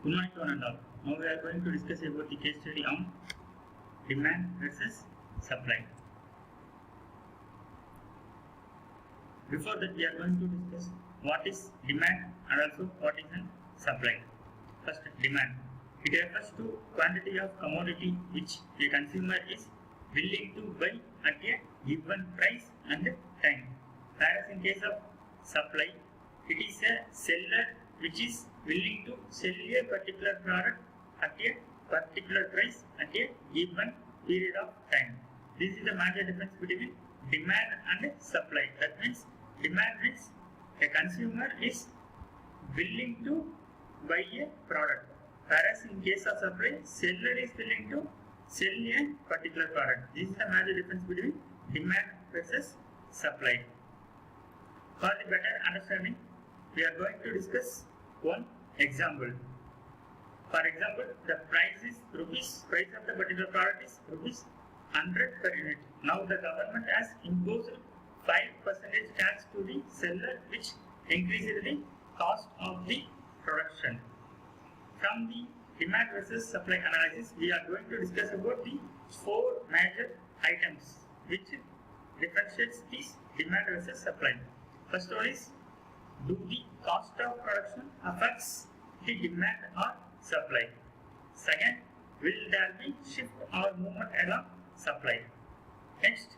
Good morning to one and all. Now we are going to discuss about the case study on demand versus supply. Before that, we are going to discuss what is demand and also what is supply. First, demand. It refers to quantity of commodity which a consumer is willing to buy at a given price and time. Whereas in case of supply, it is a seller which is willing to sell a particular product at a particular price at a given period of time. This is the major difference between demand and supply. That means demand means a consumer is willing to buy a product, whereas in case of supply, seller is willing to sell a particular product. This is the major difference between demand versus supply. For the better understanding, we are going to discuss one example. For example, the price of the particular product is rupees 100 per unit. Now the government has imposed 5% tax to the seller, which increases the cost of the production. From the demand versus supply analysis, we are going to discuss about the four major items which differentiates this demand versus supply. First one is, do the cost of production affects the demand or supply? Second, will there be shift or movement along supply? Next,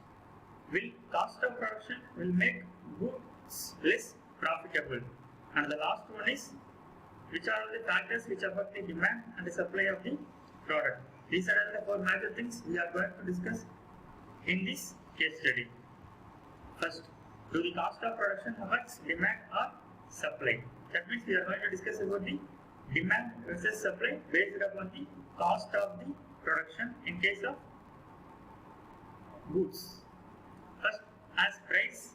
will cost of production will make goods less profitable? And the last one is, which are the factors which affect the demand and the supply of the product? These are the four major things we are going to discuss in this case study. First, do the cost of production affects demand or supply? That means we are going to discuss about the demand versus supply based upon the cost of the production in case of goods. First, as price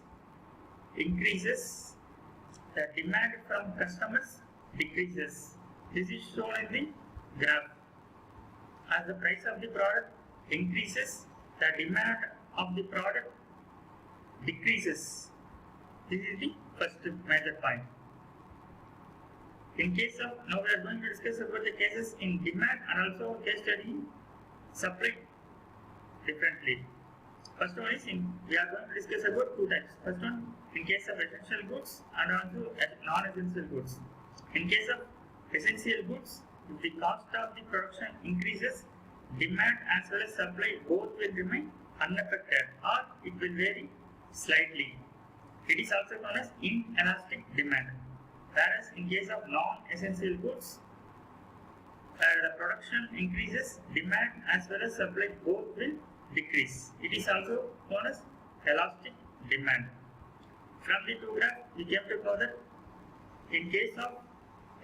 increases, the demand from customers decreases. This is shown in the graph. As the price of the product increases, the demand of the product decreases. This is the first major point. In case of, now we are going to discuss about the cases in demand and also case study supply differently. First one is, we are going to discuss about two types. First one, in case of essential goods and also non-essential goods. In case of essential goods, if the cost of the production increases, demand as well as supply both will remain unaffected or it will vary slightly. It is also known as inelastic demand. Whereas in case of non-essential goods, the production increases, demand as well as supply both will decrease. It is also known as elastic demand. From the two graphs, we came to know that in case of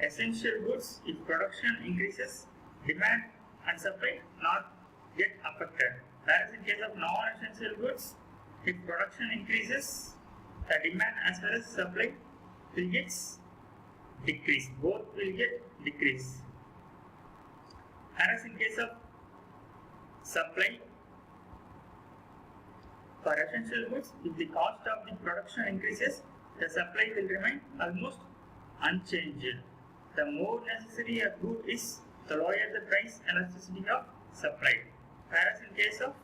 essential goods, if production increases, demand and supply not get affected. Whereas in case of non-essential goods, if production increases, the demand as well as supply will get decreased. Both will get decreased. Whereas in case of supply, for essential goods, if the cost of the production increases, the supply will remain almost unchanged. The more necessary a good is, the lower the price elasticity of supply. Whereas in case of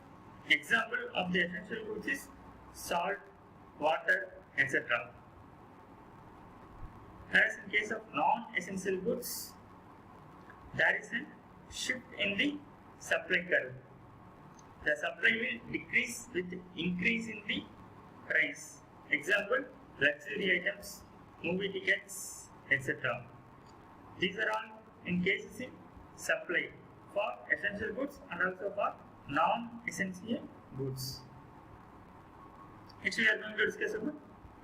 example of the essential goods is salt, water, etc. Whereas in case of non-essential goods, there is a shift in the supply curve. The supply will decrease with increase in the price. Example, luxury items, movie tickets, etc. These are all in cases in supply for essential goods and also for non-essential goods. Next we are going to discuss about,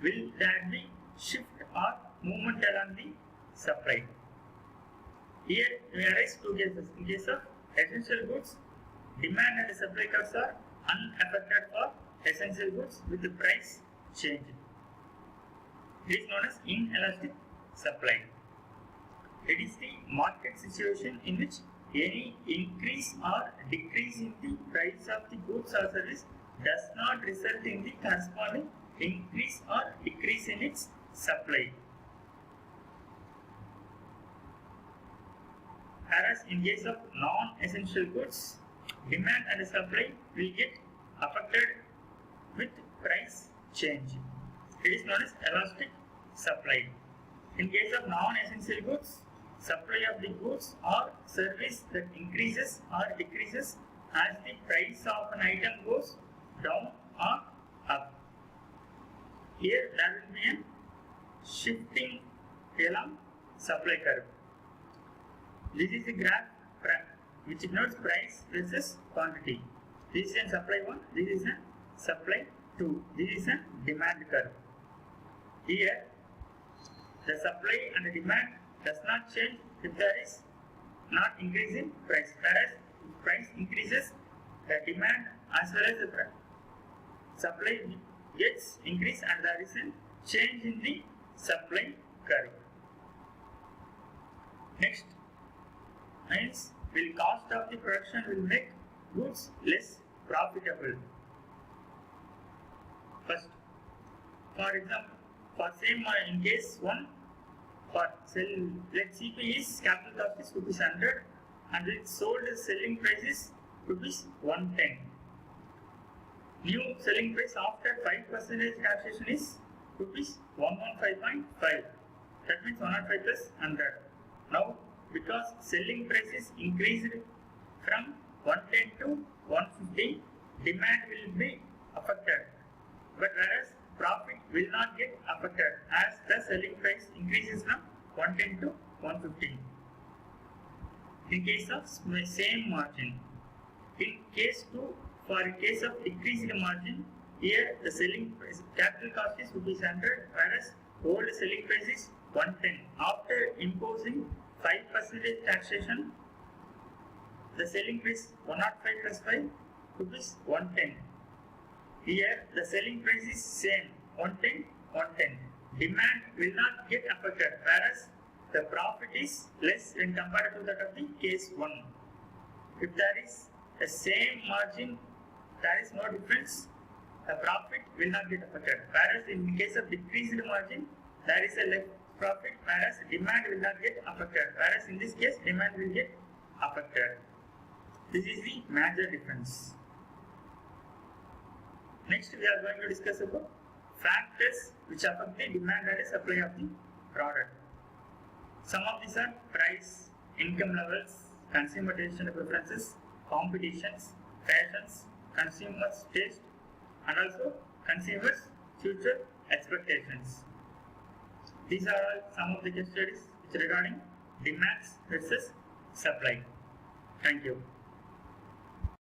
will there be shift or movement along the supply? Here we arise two cases. In case of essential goods, demand and supply curves are unaffected for essential goods with the price change. This is known as inelastic supply. It is the market situation in which any increase or decrease in the price of the goods or service does not result in the corresponding increase or decrease in its supply. Whereas in case of non-essential goods, demand and supply will get affected with price change. It is known as elastic supply. In case of non-essential goods, supply of the goods or service that increases or decreases as the price of an item goes down or up. Here there will be a shifting along supply curve. This is the graph which denotes price versus quantity. This is a supply 1, this is a supply 2, this is a demand curve. Here the supply and the demand does not change if there is not increase in price, whereas if price increases, the demand as well as the supply gets increased and there is a change in the supply curve. Next means will cost of the production will make goods less profitable. First, for example, for same in case 1, for sell, let CP is capital cost is rupees 100 and its sold selling price is rupees 110. New selling price after 5% taxation is rupees 115.5. That means 105 plus 100. Now, because selling price is increased from 110 to 150, demand will be affected. But whereas profit will not get affected as the selling price increases from 110 to 150. In case of same margin. In case 2, for a case of decreased margin, here the selling price capital cost is rupees 100 whereas old selling price is 110. After imposing 5% taxation, the selling price 105 plus 5 rupees 110. Here the selling price is same 110 110. Demand will not get affected whereas the profit is less when compared to that of the case 1. If there is the same margin, there is no difference, the profit will not get affected. Whereas in case of decreased margin, there is a less profit whereas demand will not get affected. Whereas in this case, demand will get affected. This is the major difference. Next, we are going to discuss about factors which affect the demand and supply of the product. Some of these are price, income levels, consumer taste and preferences, competitions, fashions, consumers' taste, and also consumers' future expectations. These are all some of the case studies which regarding demands versus supply. Thank you.